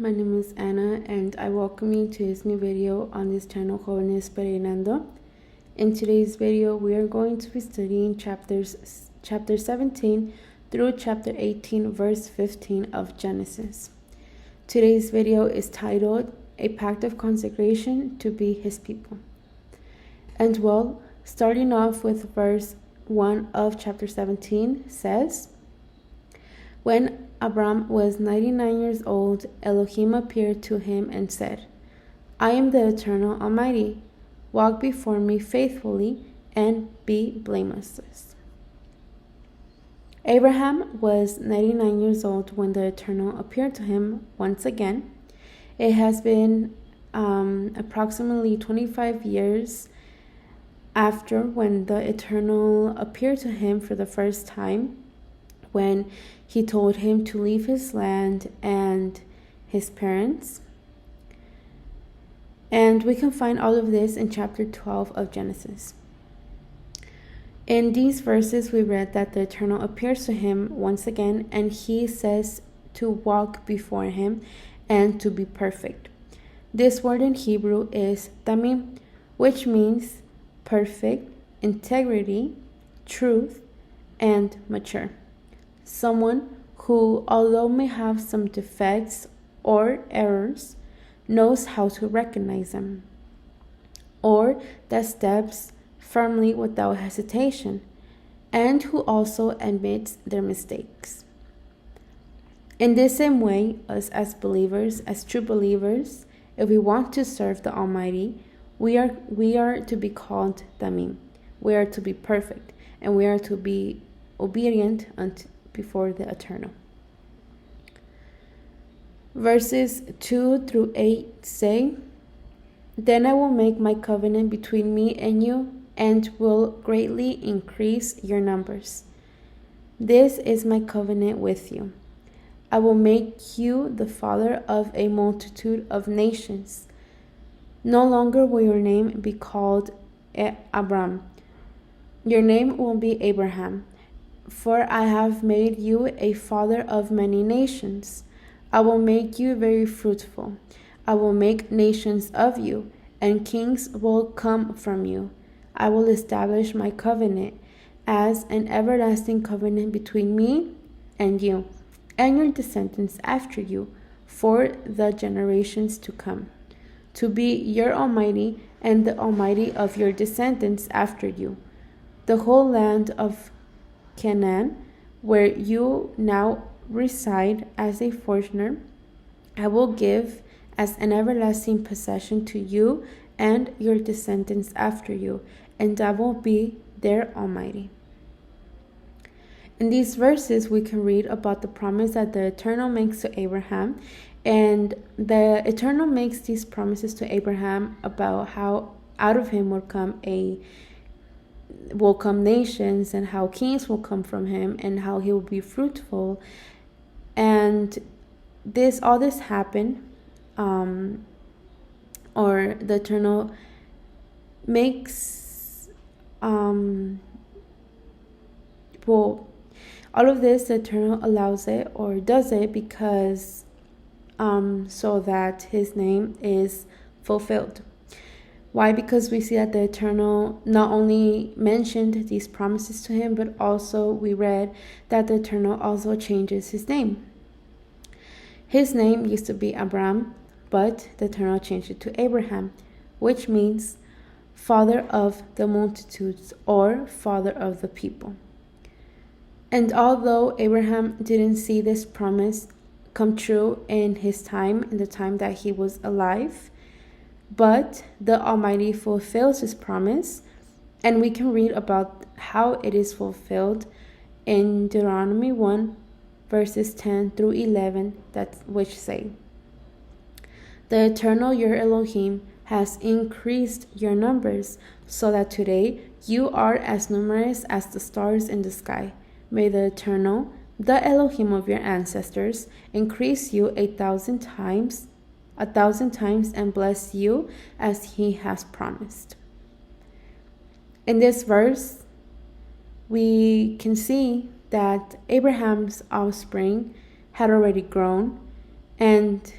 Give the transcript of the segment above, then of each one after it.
my name is Anna and I welcome you to this new video on this channel called Peregrinando. In today's video, we are going to be studying chapter 17 through chapter 18, verse 15 of Genesis. Today's video is titled, A Pact of Consecration to be His People. And well, starting off with verse 1 of chapter 17 says, When Abram was 99 years old, Elohim appeared to him and said, I am the Eternal Almighty. Walk before me faithfully and be blameless. Abraham was 99 years old when the Eternal appeared to him once again. It has been approximately 25 years after when the Eternal appeared to him for the first time, when he told him to leave his land and his parents. And we can find all of this in chapter 12 of Genesis. In these verses, we read that the Eternal appears to him once again, and he says to walk before him and to be perfect. This word in Hebrew is tamim, which means perfect, integrity, truth, and mature. Someone who, although may have some defects or errors, knows how to recognize them, or that steps firmly without hesitation, and who also admits their mistakes. In the same way, us as believers, as true believers, if we want to serve the Almighty, we are to be called tamim. We are to be perfect, and we are to be obedient before the Eternal. Verses 2 through 8 say, Then I will make my covenant between me and you, and will greatly increase your numbers. This is my covenant with you. I will make you the father of a multitude of nations. No longer will your name be called Abram. Your name will be Abraham. For I have made you a father of many nations. I will make you very fruitful. I will make nations of you, and kings will come from you. I will establish my covenant as an everlasting covenant between me and you, and your descendants after you, for the generations to come, to be your Almighty and the Almighty of your descendants after you. The whole land of Canaan, where you now reside as a foreigner, I will give as an everlasting possession to you and your descendants after you, and I will be their Almighty. In these verses, we can read about the promise that the Eternal makes to Abraham, and the Eternal makes these promises to Abraham about how out of him will come nations, and how kings will come from him, and how he will be fruitful. And all this happened, or the Eternal makes, all of this, the Eternal allows it or does it because, so that his name is fulfilled. Why? Because we see that the Eternal not only mentioned these promises to him, but also we read that the Eternal also changes his name. His name used to be Abram, but the Eternal changed it to Abraham, which means father of the multitudes, or father of the people. And although Abraham didn't see this promise come true in his time, in the time that he was alive, but the Almighty fulfills his promise, and we can read about how it is fulfilled in Deuteronomy 1, verses 10 through 11, which say, The Eternal, your Elohim, has increased your numbers, so that today you are as numerous as the stars in the sky. May the Eternal, the Elohim of your ancestors, increase you 1,000 times, and bless you as he has promised. In this verse, we can see that Abraham's offspring had already grown, and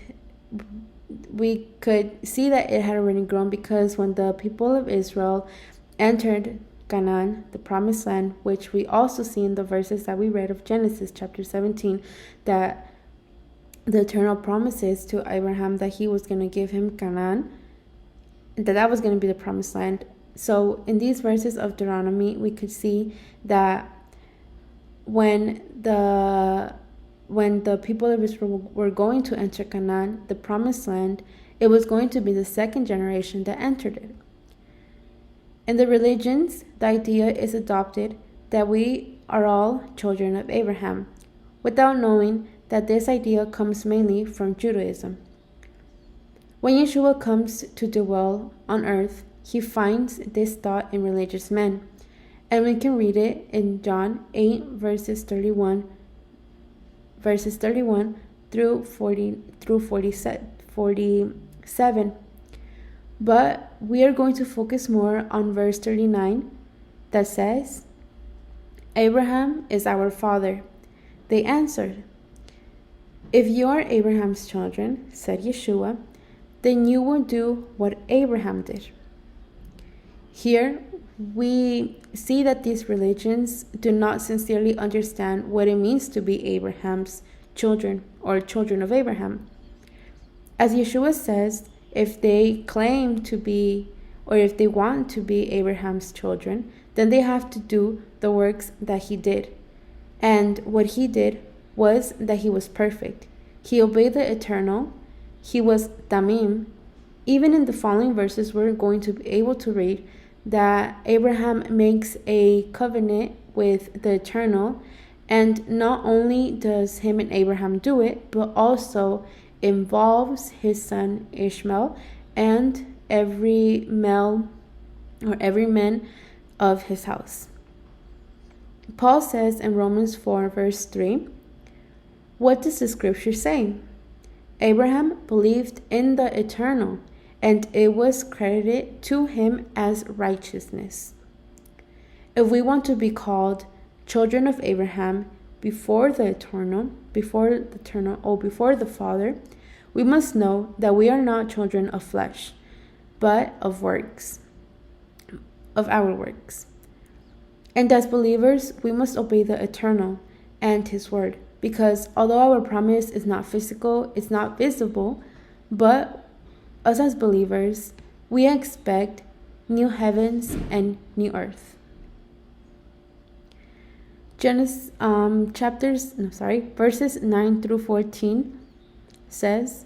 we could see that it had already grown, because when the people of Israel entered Canaan, the promised land, which we also see in the verses that we read of Genesis chapter 17, that the eternal promises to Abraham that he was going to give him Canaan, that was going to be the promised land. So in these verses of Deuteronomy, we could see that when the people of Israel were going to enter Canaan, the promised land, it was going to be the second generation that entered it. In the religions, the idea is adopted that we are all children of Abraham, without knowing that this idea comes mainly from Judaism. When Yeshua comes to dwell on earth, he finds this thought in religious men, and we can read it in John 8 verses 31 through 47. But we are going to focus more on verse 39 that says, Abraham is our father. They answered, If you are Abraham's children, said Yeshua, then you will do what Abraham did. Here we see that these religions do not sincerely understand what it means to be Abraham's children or children of Abraham. As Yeshua says, if they claim to be, or if they want to be Abraham's children, then they have to do the works that he did. And what he did was that he was perfect. He obeyed the eternal. He was Tamim. Even in the following verses, we're going to be able to read that Abraham makes a covenant with the eternal, and not only does him and Abraham do it, but also involves his son Ishmael and every male or every man of his house. Paul says in Romans 4 verse 3, what does the scripture say? Abraham believed in the eternal, and it was credited to him as righteousness. If we want to be called children of Abraham before the Father, we must know that we are not children of flesh, but of works, of our works. And as believers, we must obey the eternal and his word, because although our promise is not physical, it's not visible, but us as believers, we expect new heavens and new earth. Verses 9 through 14 says,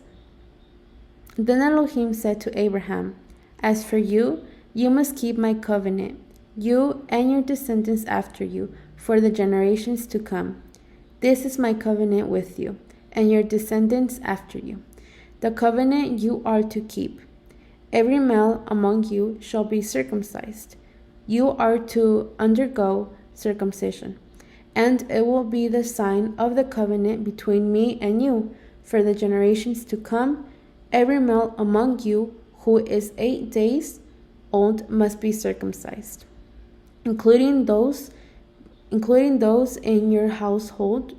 Then Elohim said to Abraham, As for you, you must keep my covenant, you and your descendants after you, for the generations to come. This is my covenant with you, and your descendants after you. The covenant you are to keep. Every male among you shall be circumcised. You are to undergo circumcision, and it will be the sign of the covenant between me and you. For the generations to come, every male among you who is 8 days old must be circumcised, including those in your household,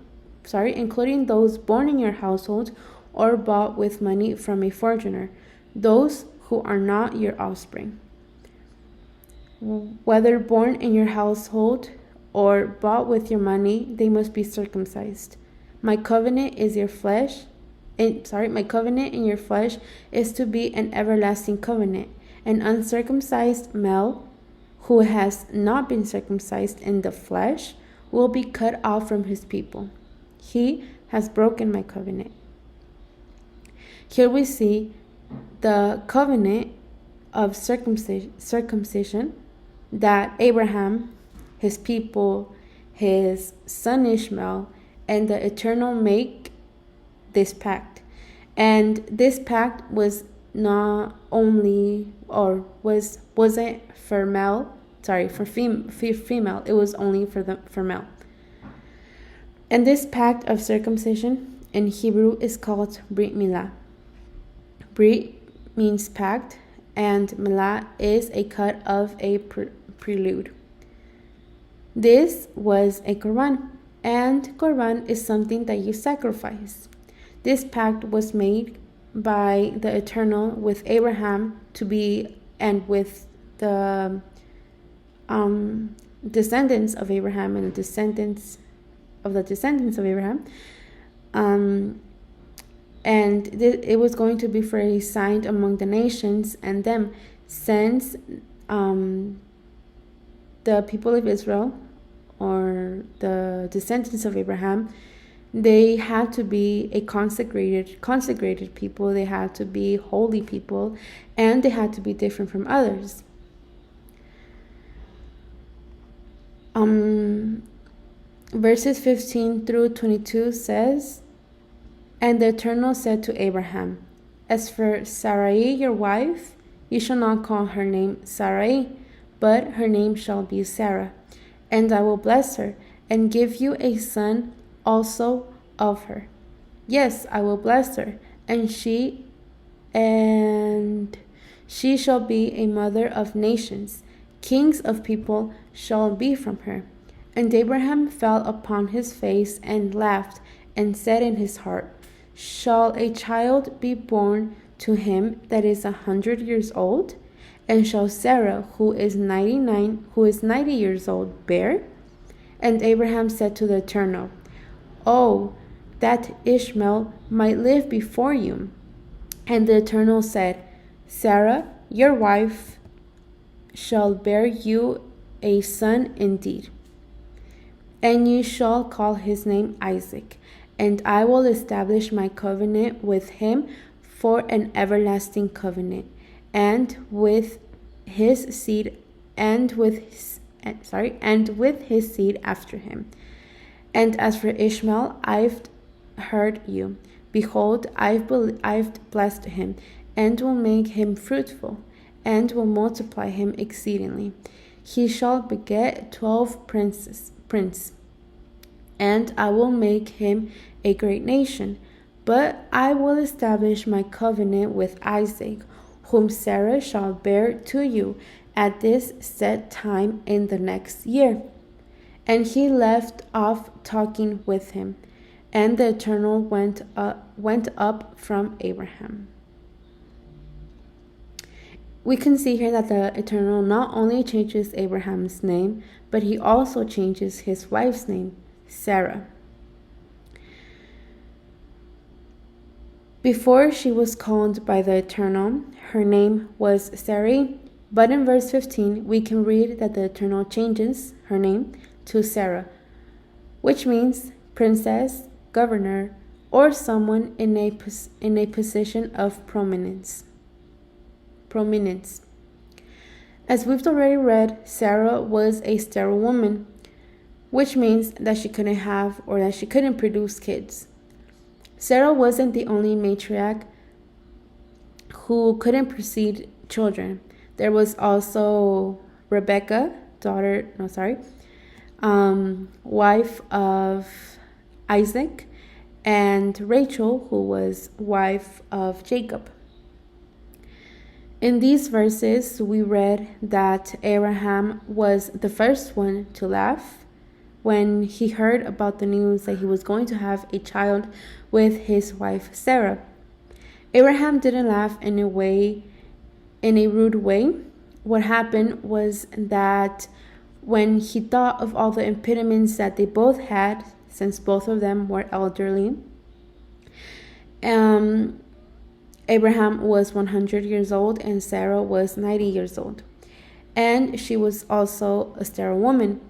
including those born in your household or bought with money from a foreigner, those who are not your offspring. Whether born in your household or bought with your money, they must be circumcised. My covenant in your flesh is to be an everlasting covenant. An uncircumcised male who has not been circumcised in the flesh will be cut off from his people. He has broken my covenant. Here we see the covenant of circumcision that Abraham, his people, his son Ishmael, and the Eternal make this pact. And this pact was not only, or wasn't for female, it was only for male. And this pact of circumcision in Hebrew is called Brit Milah. Brit means pact, and Milah is a cut of a prelude. This was a Korban, and Korban is something that you sacrifice. This pact was made by the Eternal with Abraham to be, and with the descendants of Abraham and the descendants of the descendants of Abraham. And it was going to be for a sign among the nations and them, since the people of Israel, or the descendants of Abraham, they had to be a consecrated people. They had to be holy people, and they had to be different from others. Verses 15 through 22 says, "And the Eternal said to Abraham, As for Sarai your wife, you shall not call her name Sarai, but her name shall be Sarah. And I will bless her, and give you a son also of her. Yes, I will bless her, and she shall be a mother of nations. Kings of people shall be from her. And Abraham fell upon his face and laughed, and said in his heart, Shall a child be born to him that is 100 years old? And shall Sarah, who is 90 years old, bear? And Abraham said to the Eternal, Oh, that Ishmael might live before you. And the Eternal said, Sarah, your wife, shall bear you a son indeed. And you shall call his name Isaac. And I will establish my covenant with him for an everlasting covenant, and with his seed, and with his seed after him. And as for Ishmael, I've heard you. Behold, I've blessed him, and will make him fruitful, and will multiply him exceedingly. He shall beget 12 princes, and I will make him a great nation. But I will establish my covenant with Isaac, whom Sarah shall bear to you at this set time in the next year. And he left off talking with him, and the Eternal went up from Abraham. We can see here that the Eternal not only changes Abraham's name, but he also changes his wife's name, Sarah. Before she was called by the Eternal, her name was Sarai, but in verse 15 we can read that the Eternal changes her name to Sarah, which means princess, governor, or someone in a position of prominence. As we've already read, Sarah was a sterile woman, which means that she couldn't have, or that she couldn't produce kids. Sarah wasn't the only matriarch who couldn't precede children. There was also Rebecca, wife of Isaac, and Rachel, who was wife of Jacob. In these verses, we read that Abraham was the first one to laugh when he heard about the news that he was going to have a child with his wife Sarah. Abraham didn't laugh in a rude way. What happened was that when he thought of all the impediments that they both had, since both of them were elderly, Abraham was 100 years old and Sarah was 90 years old. And she was also a sterile woman.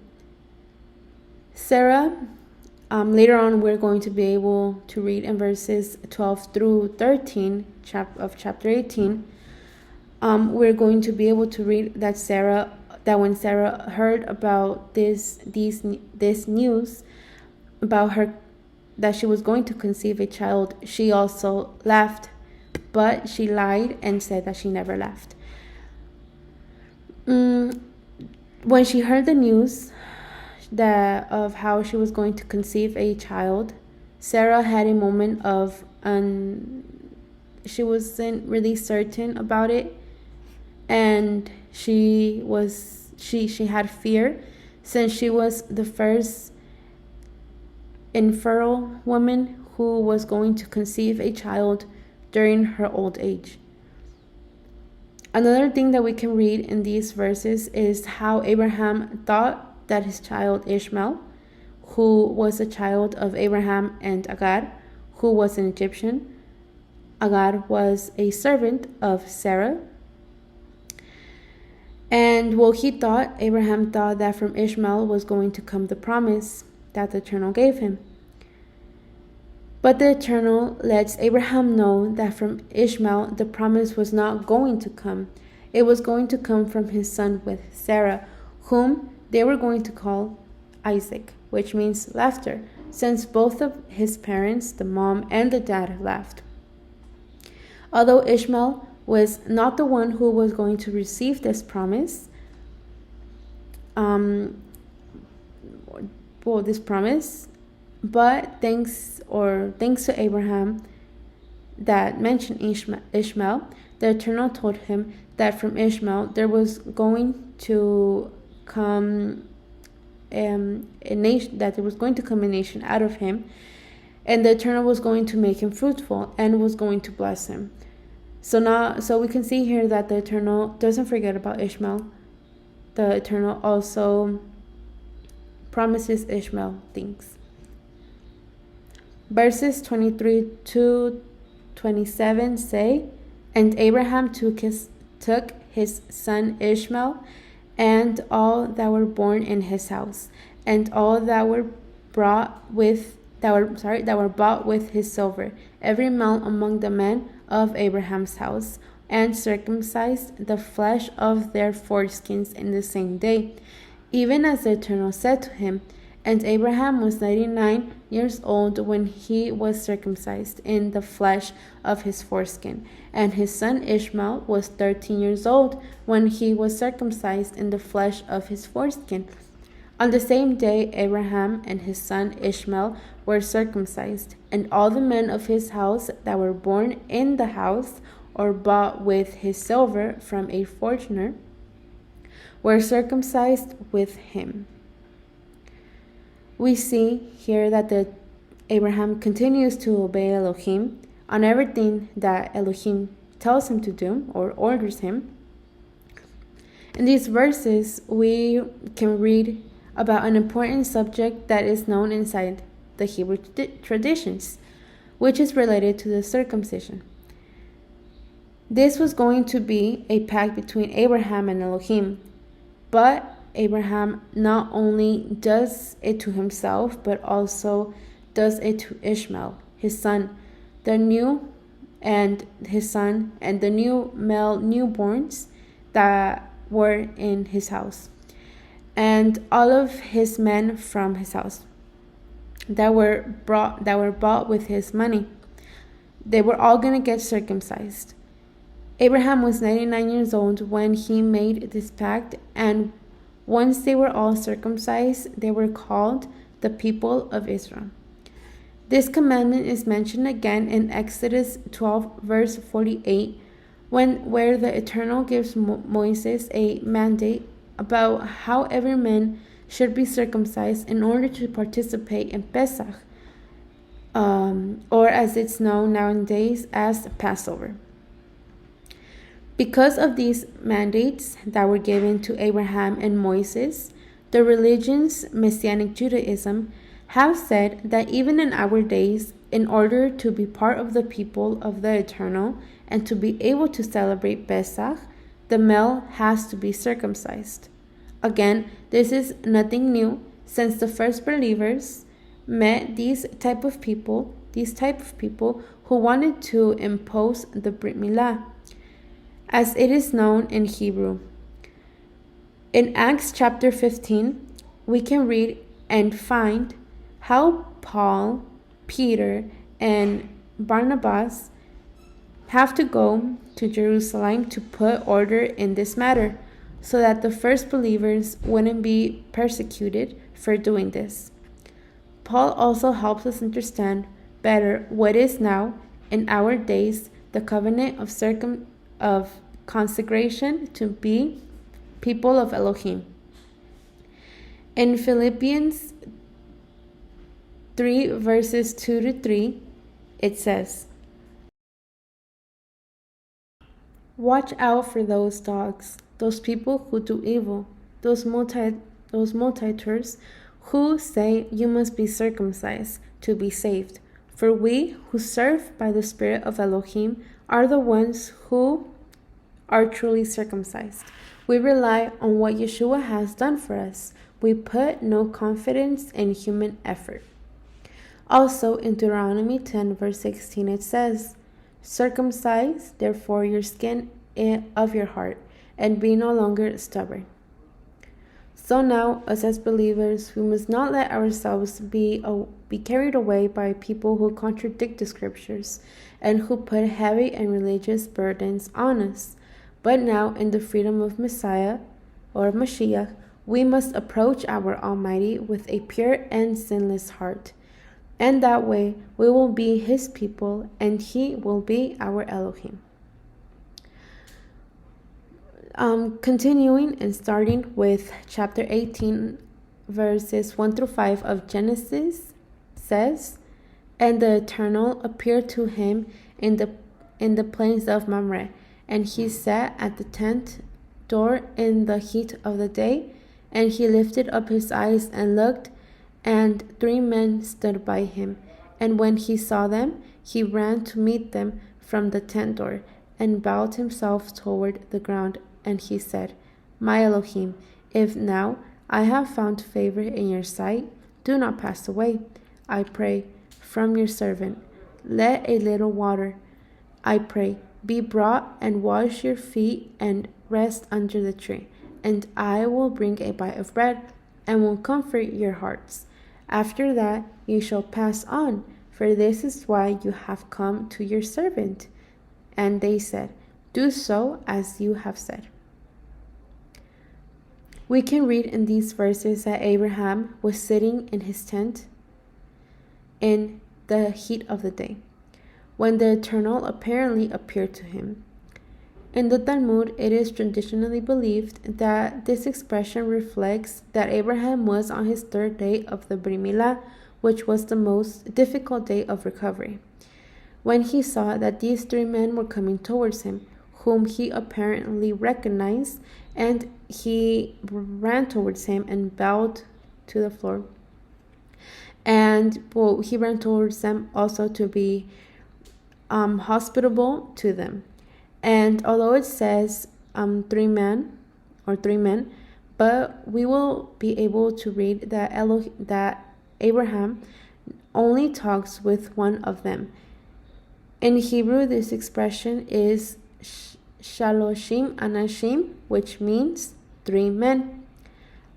Sarah, later on we're going to be able to read in verses 12 through 13 of chapter 18, we're going to be able to read that when Sarah heard about this news about her, that she was going to conceive a child, she also laughed, but she lied and said that she never laughed. When she heard the news of how she was going to conceive a child, Sarah had a moment of she wasn't really certain about it, and she had fear, since she was the first infertile woman who was going to conceive a child during her old age. Another thing that we can read in these verses is how Abraham thought that his child Ishmael, who was a child of Abraham and Agar, who was an Egyptian. Agar was a servant of Sarah. And Abraham thought that from Ishmael was going to come the promise that the Eternal gave him. But the Eternal lets Abraham know that from Ishmael the promise was not going to come. It was going to come from his son with Sarah, whom they were going to call Isaac, which means laughter, since both of his parents, the mom and the dad, laughed. Although Ishmael was not the one who was going to receive this promise, but thanks to Abraham that mentioned Ishmael, the Eternal told him that from Ishmael there was going to come a nation out of him, and the Eternal was going to make him fruitful and was going to bless him. So we can see here that the Eternal doesn't forget about Ishmael. The Eternal also promises Ishmael things. Verses 23 to 27 say, "And Abraham took his son Ishmael, and all that were born in his house, and all that were bought with his silver, every male among the men of Abraham's house, and circumcised the flesh of their foreskins in the same day, even as the Eternal said to him. And Abraham was 99 years old when he was circumcised in the flesh of his foreskin, and his son Ishmael was 13 years old when he was circumcised in the flesh of his foreskin. On the same day Abraham and his son Ishmael were circumcised, and all the men of his house that were born in the house or bought with his silver from a foreigner were circumcised with him." We see here that Abraham continues to obey Elohim on everything that Elohim tells him to do or orders him. In these verses, we can read about an important subject that is known inside the Hebrew traditions, which is related to the circumcision. This was going to be a pact between Abraham and Elohim, but Abraham not only does it to himself, but also does it to Ishmael, his son, the new male newborns that were in his house, and all of his men from his house that were bought with his money. They were all going to get circumcised. Abraham was 99 years old when he made this pact, and once they were all circumcised, they were called the people of Israel. This commandment is mentioned again in Exodus 12, verse 48, where the Eternal gives Moses a mandate about how every man should be circumcised in order to participate in Pesach, or as it's known nowadays as Passover. Because of these mandates that were given to Abraham and Moses, the religions, Messianic Judaism, have said that even in our days, in order to be part of the people of the Eternal and to be able to celebrate Pesach, the male has to be circumcised. Again, this is nothing new, since the first believers met these type of people who wanted to impose the Brit Milah, as it is known in Hebrew. In Acts chapter 15, we can read and find how Paul, Peter, and Barnabas have to go to Jerusalem to put order in this matter, so that the first believers wouldn't be persecuted for doing this. Paul also helps us understand better what is now, in our days, the covenant of consecration to be people of Elohim. In Philippians 3 verses 2 to 3, it says, Watch out for those dogs, those people who do evil, those multitudes who say you must be circumcised to be saved. For we who serve by the Spirit of Elohim are the ones who are truly circumcised. We rely on what Yeshua has done for us. We put no confidence in human effort. Also in Deuteronomy 10 verse 16 it says, "Circumcise therefore your skin of your heart, and be no longer stubborn." So now, us as believers, we must not let ourselves be carried away by people who contradict the scriptures and who put heavy and religious burdens on us. But now, in the freedom of Messiah or Mashiach, we must approach our Almighty with a pure and sinless heart. And that way, we will be His people and He will be our Elohim. Continuing and starting with chapter 18, verses 1 through 5 of Genesis says, "And the Eternal appeared to him in the plains of Mamre, and he sat at the tent door in the heat of the day, and he lifted up his eyes and looked, and 3 men stood by him. And when he saw them, he ran to meet them from the tent door, and bowed himself toward the ground. And he said, My Elohim, if now I have found favor in your sight, do not pass away, I pray, from your servant. Let a little water, I pray, be brought, and wash your feet, and rest under the tree. And I will bring a bite of bread, and will comfort your hearts. After that you shall pass on, for this is why you have come to your servant. And they said, Do so as you have said." We can read in these verses that Abraham was sitting in his tent in the heat of the day, when the Eternal apparently appeared to him. In the Talmud, it is traditionally believed that this expression reflects that Abraham was on his 3rd day of the Brit Milah, which was the most difficult day of recovery, when he saw that these 3 men were coming towards him, whom he apparently recognized, and he ran towards him and bowed to the floor. And he ran towards them also to be hospitable to them. And although it says 3 men, but we will be able to read that Abraham only talks with one of them. In Hebrew, this expression is Shaloshim Anashim, which means 3 men.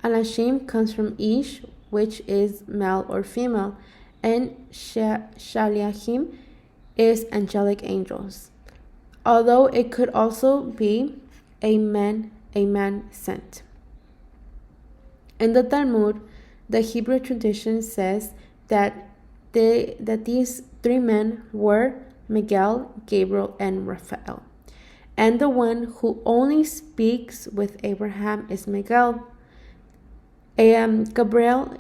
Anashim comes from Ish, which is male or female, and Shaliachim is angelic angels, although it could also be a man sent. In the Talmud, the Hebrew tradition says that these 3 men were Miguel, Gabriel, and Raphael. And the one who only speaks with Abraham is Miguel. Gabriel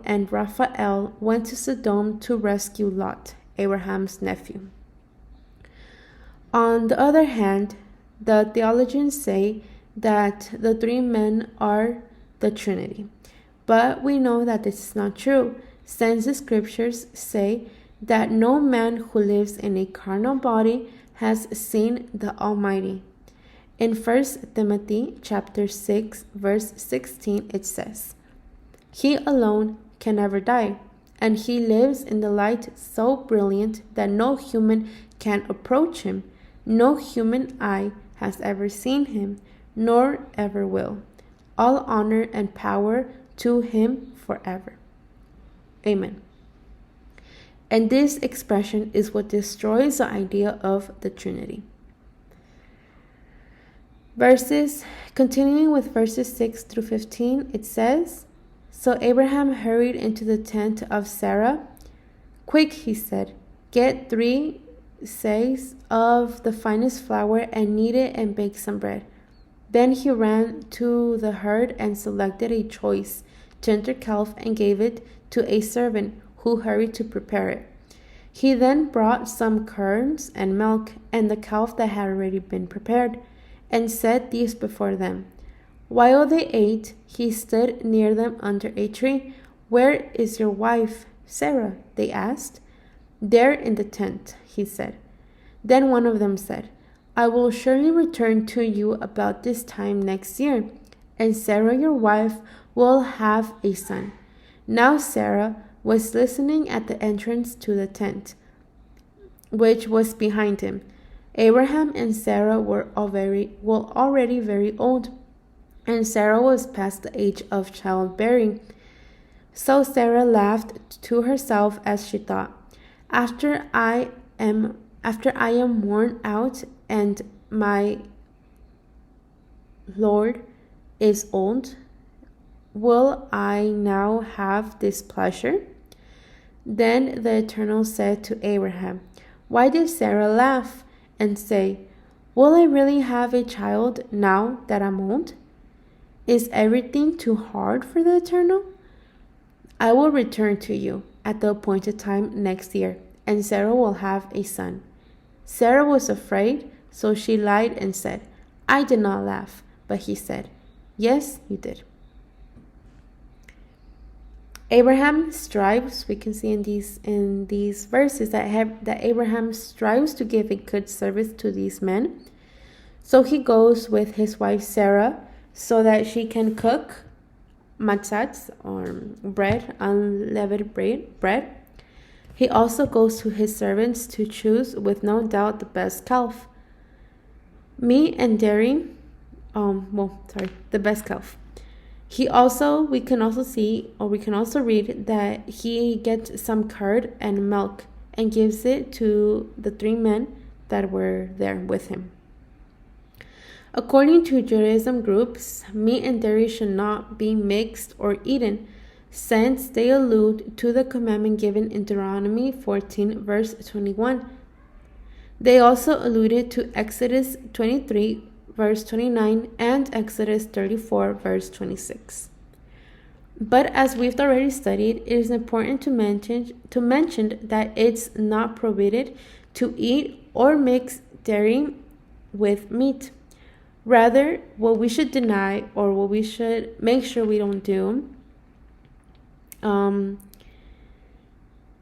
and Raphael went to Sodom to rescue Lot, Abraham's nephew. On the other hand, the theologians say that the 3 men are the Trinity. But we know that this is not true, since the scriptures say that no man who lives in a carnal body has seen the Almighty. In 1 Timothy chapter 6, verse 16, it says, He alone can never die, and he lives in the light so brilliant that no human can approach him. No human eye has ever seen him, nor ever will. All honor and power to him forever. Amen. And this expression is what destroys the idea of the Trinity. Continuing with verses 6 through 15, it says, So Abraham hurried into the tent of Sarah. Quick, he said, get 3 seahs of the finest flour and knead it and bake some bread. Then he ran to the herd and selected a choice, tender calf and gave it to a servant who hurried to prepare it. He then brought some curds and milk and the calf that had already been prepared, and set these before them. While they ate, he stood near them under a tree. "Where is your wife, Sarah?" they asked. "There in the tent," he said. Then one of them said, "I will surely return to you about this time next year, and Sarah your wife will have a son." Now Sarah was listening at the entrance to the tent, which was behind him. Abraham and Sarah were already very old, and Sarah was past the age of childbearing. So Sarah laughed to herself as she thought, After I am worn out and my Lord is old, will I now have this pleasure?" Then the Eternal said to Abraham, "Why did Sarah laugh and say, 'Will I really have a child now that I'm old?' Is everything too hard for the Eternal? I will return to you at the appointed time next year, and Sarah will have a son." Sarah was afraid, so she lied and said, "I did not laugh." But he said, "Yes, you did." Abraham strives, we can see in these verses that Abraham strives to give a good service to these men. So he goes with his wife Sarah so that she can cook matzahs, or bread, unleavened bread. He also goes to his servants to choose, with no doubt, the best calf. The best calf. We can also read that he gets some curd and milk and gives it to the 3 men that were there with him. According to Judaism groups, meat and dairy should not be mixed or eaten, since they allude to the commandment given in Deuteronomy 14, verse 21. They also alluded to Exodus 23, verse 29, and Exodus 34, verse 26. But as we've already studied, it is important to mention that it's not prohibited to eat or mix dairy with meat. Rather, what we should deny, or what we should make sure we don't do,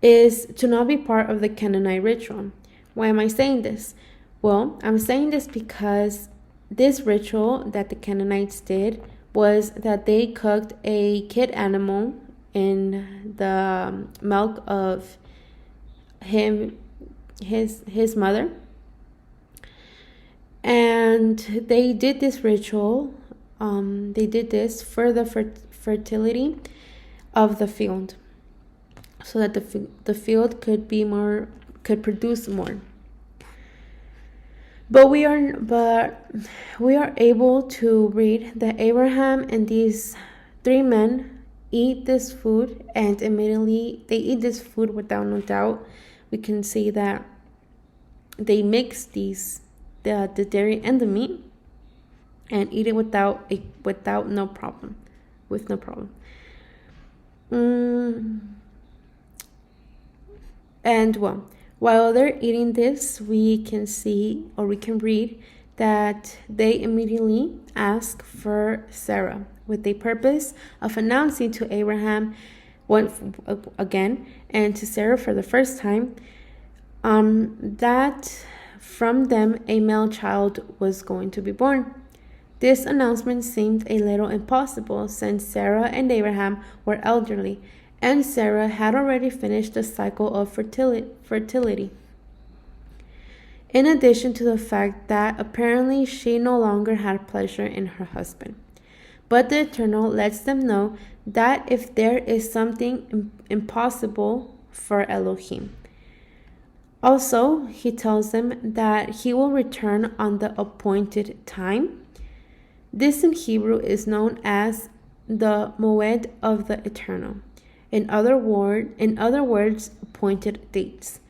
is to not be part of the Canaanite ritual. Why am I saying this? Well, I'm saying this because this ritual that the Canaanites did was that they cooked a kid animal in the milk of his mother, and they did this ritual. They did this for the fertility of the field, so that the field could produce more. But we are able to read that Abraham and these 3 men eat this food, and immediately they eat this food without no doubt. We can see that they mix the dairy and the meat and eat it with no problem. And while they're eating this, we can see, or we can read, that they immediately ask for Sarah with the purpose of announcing to Abraham again, and to Sarah for the first time, that from them a male child was going to be born. This announcement seemed a little impossible, since Sarah and Abraham were elderly, and Sarah had already finished the cycle of fertility. In addition to the fact that apparently she no longer had pleasure in her husband. But the Eternal lets them know that if there is something impossible for Elohim. Also, he tells them that he will return on the appointed time. This in Hebrew is known as the Moed of the Eternal. In other words, appointed dates.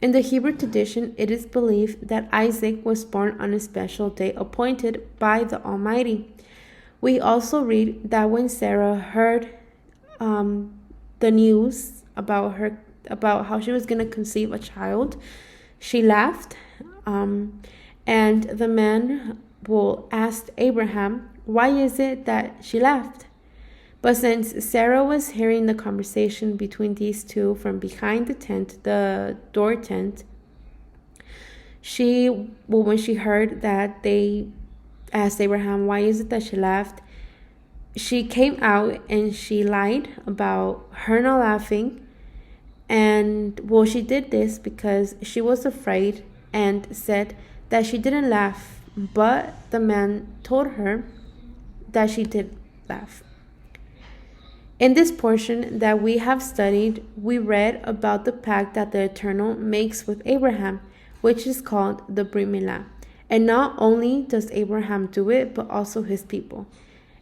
In the Hebrew tradition, it is believed that Isaac was born on a special day appointed by the Almighty. We also read that when Sarah heard the news about about how she was going to conceive a child, she laughed. And the man asked Abraham, why is it that she laughed? But since Sarah was hearing the conversation between these two from behind the door tent, when she heard that they asked Abraham, why is it that she laughed? She came out and she lied about her not laughing. And she did this because she was afraid and said that she didn't laugh, but the man told her that she did laugh. In this portion that we have studied, we read about the pact that the Eternal makes with Abraham, which is called the Brit Milah. And not only does Abraham do it, but also his people.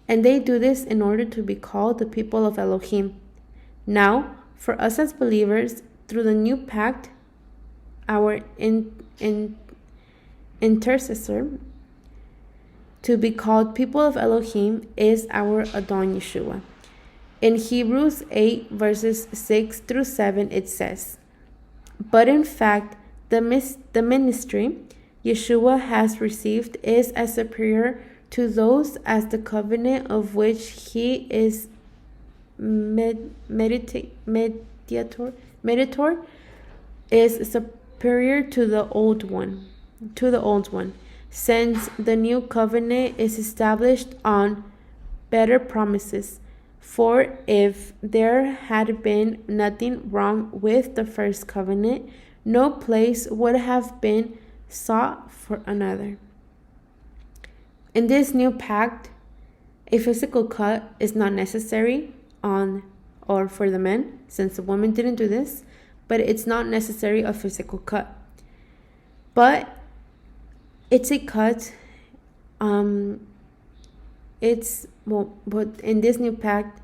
And they do this in order to be called the people of Elohim. Now, for us as believers, through the new pact, our intercessor to be called people of Elohim is our Adon Yeshua. In Hebrews 8 verses 6 through 7 it says, but in fact the ministry Yeshua has received is as superior to those as the covenant of which he is mediator is superior to the old one, since the new covenant is established on better promises. For if there had been nothing wrong with the first covenant, no place would have been sought for another. In this new pact, a physical cut is not necessary for the men, since the women didn't do this, but it's not necessary a physical cut. But it's a cut. But in this new pact,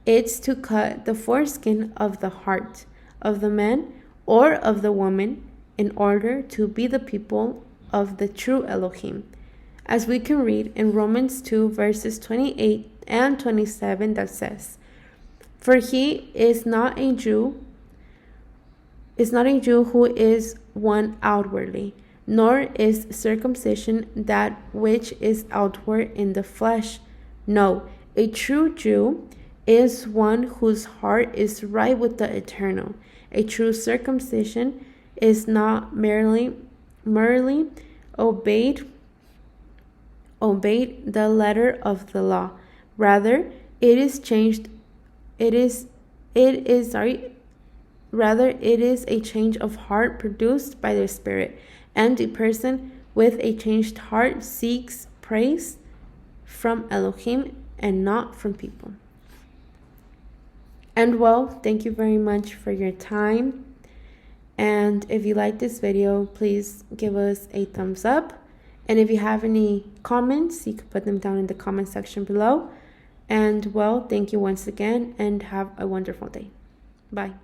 it's to cut the foreskin of the heart of the man or of the woman in order to be the people of the true Elohim. As we can read in Romans 2 verses 28 and 27 that says, for he is not a Jew who is one outwardly, nor is circumcision that which is outward in the flesh. No, a true Jew is one whose heart is right with the Eternal. A true circumcision is not merely obeyed the letter of the law. Rather, it is a change of heart produced by the Spirit, and a person with a changed heart seeks praise from Elohim and not from people. And thank you very much for your time. And if you like this video, please give us a thumbs up. And if you have any comments, you can put them down in the comment section below. And thank you once again and have a wonderful day. Bye.